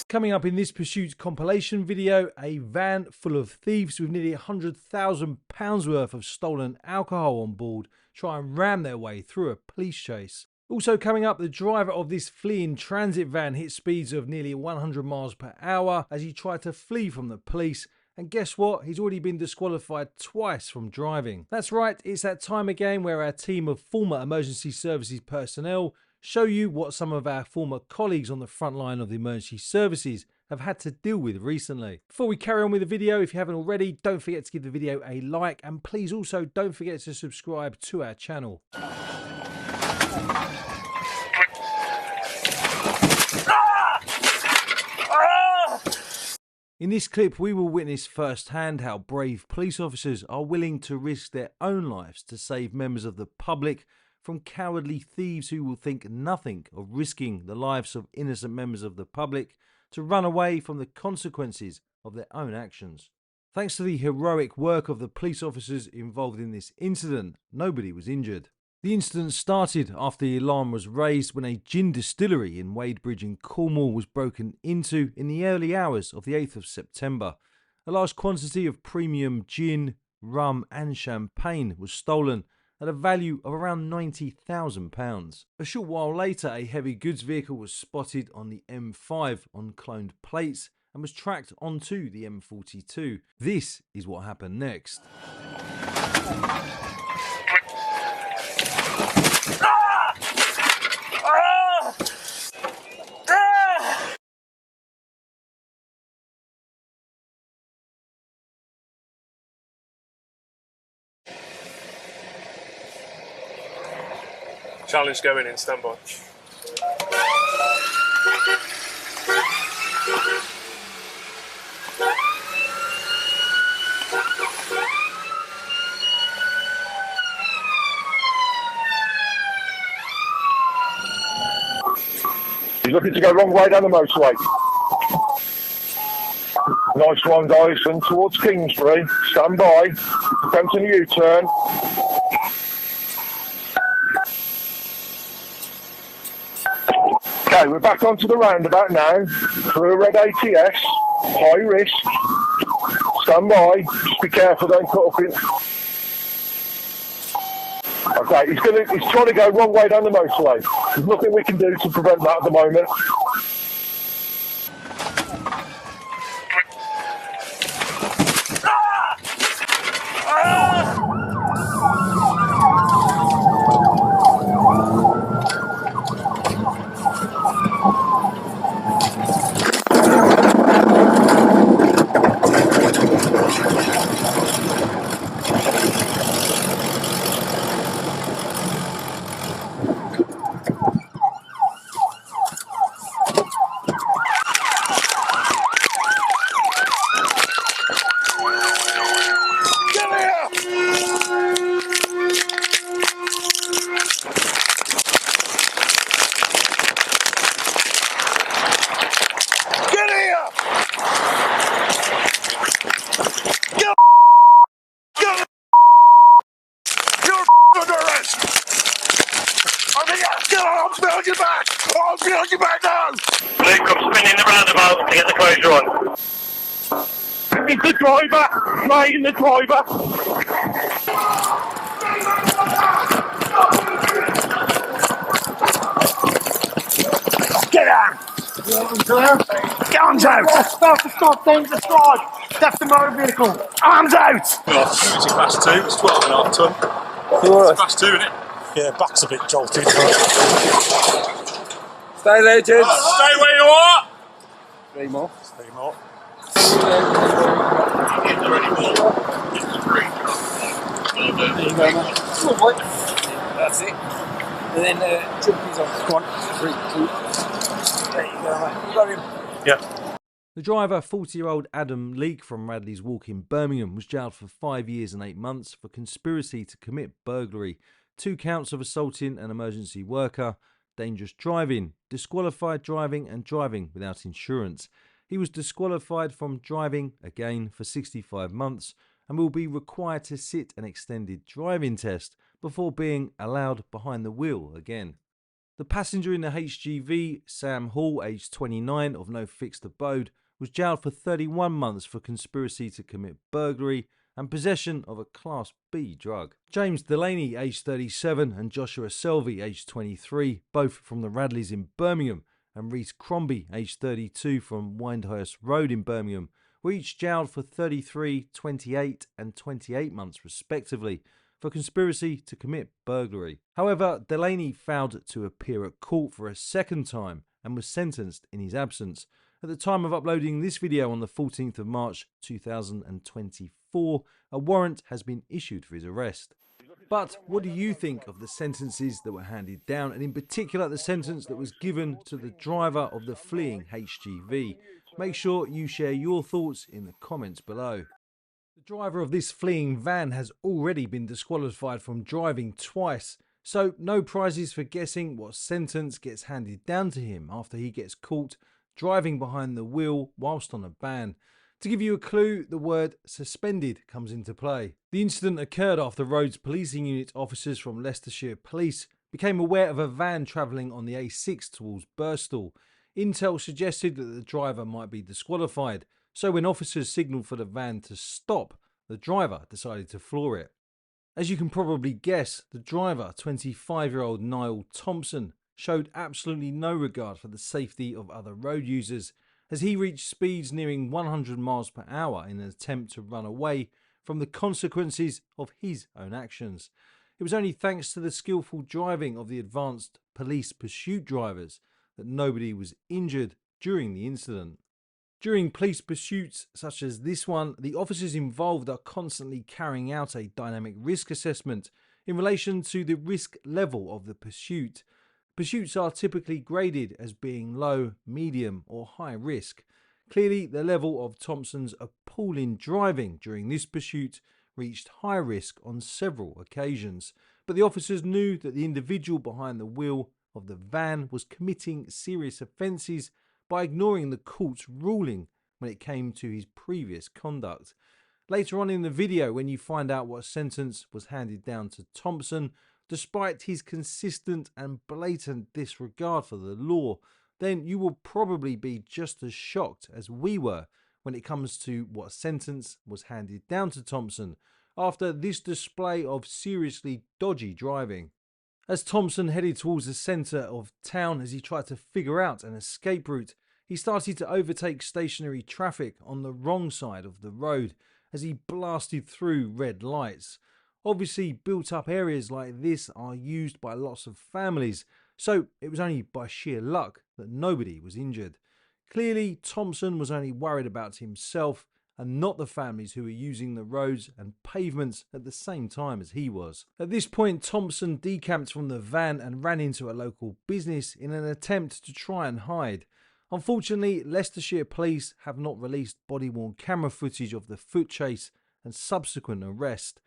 Coming up in this Pursuit compilation video, a van full of thieves with nearly £100,000 worth of stolen alcohol on board try and ram their way through a police chase. Also coming up, the driver of this fleeing transit van hit speeds of nearly 100 miles per hour as he tried to flee from the police. And guess what? He's already been disqualified twice from driving. That's right, it's that time again where our team of former emergency services personnel show you what some of our former colleagues on the front line of the emergency services have had to deal with recently. Before we carry on with the video, if you haven't already, don't forget to give the video a like, and please also don't forget to subscribe to our channel. In this clip, we will witness firsthand how brave police officers are willing to risk their own lives to save members of the public from cowardly thieves who will think nothing of risking the lives of innocent members of the public to run away from the consequences of their own actions. Thanks to the heroic work of the police officers involved in this incident, nobody was injured. The incident started after the alarm was raised when a gin distillery in Wadebridge in Cornwall was broken into in the early hours of the 8th of September. A large quantity of premium gin, rum and champagne was stolen at a value of around £90,000. A short while later, a heavy goods vehicle was spotted on the M5 on cloned plates and was tracked onto the M42. This is what happened next. Challenge going in, stand by. He's looking to go wrong way down the motorway. Nice one, Dyson, towards Kingsbury. Stand by. Attempting a U-turn. Okay, we're back onto the roundabout now. Through a red ATS. High risk. Stand by. Just be careful, don't cut up in. Okay, he's trying to go wrong way down the motorway. There's nothing we can do to prevent that at the moment. I'm behind you back now! Luke, I'm spinning the roundabout to get the closure on. It's the driver! Flying the driver! Get out! Get arms out! Stop, danger side! That's the motor vehicle! Arms out! It's class 2, it's 12.5 tonne. It's class 2, isn't it? Yeah, back's a bit jolty. Stay legends. Stay where you are! 3 more. 3 more. That's it. And then jumpies on. Go on. 3, 2. There you go, mate. You got him. Yeah. The driver, 40-year-old Adam Leake from Radley's Walk in Birmingham, was jailed for 5 years and 8 months for conspiracy to commit burglary, 2 counts of assaulting an emergency worker, dangerous driving, disqualified driving and driving without insurance. He was disqualified from driving again for 65 months and will be required to sit an extended driving test before being allowed behind the wheel again. The passenger in the HGV, Sam Hall, aged 29, of no fixed abode, was jailed for 31 months for conspiracy to commit burglary and possession of a Class B drug. James Delaney, aged 37, and Joshua Selvey, aged 23, both from the Radleys in Birmingham, and Reese Crombie, aged 32, from Windhurst Road in Birmingham, were each jailed for 33, 28 and 28 months respectively for conspiracy to commit burglary. However, Delaney failed to appear at court for a second time and was sentenced in his absence. At the time of uploading this video on the 14th of March 2024, a warrant has been issued for his arrest. But what do you think of the sentences that were handed down, and in particular the sentence that was given to the driver of the fleeing HGV? Make sure you share your thoughts in the comments below. The driver of this fleeing van has already been disqualified from driving twice, so no prizes for guessing what sentence gets handed down to him after he gets caught driving behind the wheel whilst on a ban. To give you a clue, the word suspended comes into play. The incident occurred after Roads Policing Unit officers from Leicestershire Police became aware of a van travelling on the A6 towards Birstall. Intel suggested that the driver might be disqualified, so when officers signalled for the van to stop, the driver decided to floor it. As you can probably guess, the driver, 25-year-old Niall Thompson, showed absolutely no regard for the safety of other road users as he reached speeds nearing 100 miles per hour in an attempt to run away from the consequences of his own actions. It was only thanks to the skillful driving of the advanced police pursuit drivers that nobody was injured during the incident. During police pursuits such as this one, the officers involved are constantly carrying out a dynamic risk assessment in relation to the risk level of the pursuit. Pursuits are typically graded as being low, medium or high risk. Clearly, the level of Thompson's appalling driving during this pursuit reached high risk on several occasions, but the officers knew that the individual behind the wheel of the van was committing serious offences by ignoring the court's ruling when it came to his previous conduct. Later on in the video, when you find out what sentence was handed down to Thompson, despite his consistent and blatant disregard for the law, then you will probably be just as shocked as we were when it comes to what sentence was handed down to Thompson after this display of seriously dodgy driving. As Thompson headed towards the centre of town as he tried to figure out an escape route, he started to overtake stationary traffic on the wrong side of the road as he blasted through red lights. Obviously, built up areas like this are used by lots of families, so it was only by sheer luck that nobody was injured. Clearly, Thompson was only worried about himself and not the families who were using the roads and pavements at the same time as he was. At this point, Thompson decamped from the van and ran into a local business in an attempt to try and hide. Unfortunately, Leicestershire Police have not released body-worn camera footage of the foot chase and subsequent arrest.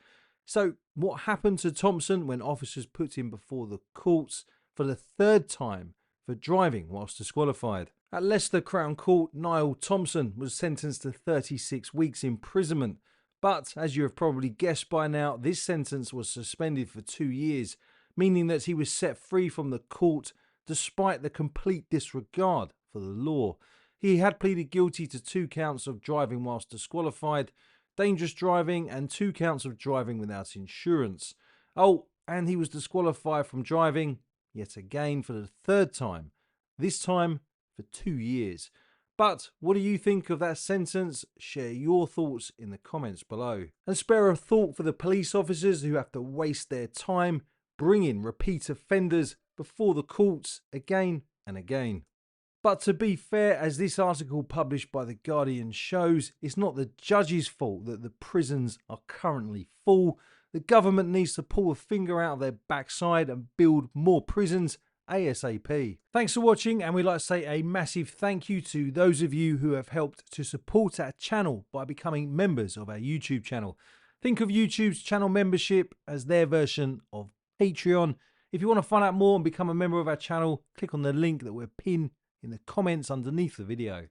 So, what happened to Thompson when officers put him before the courts for the third time for driving whilst disqualified? At Leicester Crown Court, Niall Thompson was sentenced to 36 weeks imprisonment, but as you have probably guessed by now, this sentence was suspended for 2 years, meaning that he was set free from the court despite the complete disregard for the law. He had pleaded guilty to 2 counts of driving whilst disqualified, dangerous driving and 2 counts of driving without insurance. Oh, and he was disqualified from driving yet again for the 3rd time, this time for 2 years. But what do you think of that sentence? Share your thoughts in the comments below. And spare a thought for the police officers who have to waste their time bringing repeat offenders before the courts again and again. But to be fair, as this article published by The Guardian shows, it's not the judge's fault that the prisons are currently full. The government needs to pull a finger out of their backside and build more prisons ASAP. Thanks for watching, and we'd like to say a massive thank you to those of you who have helped to support our channel by becoming members of our YouTube channel. Think of YouTube's channel membership as their version of Patreon. If you want to find out more and become a member of our channel, click on the link that we're pinned in the comments underneath the video.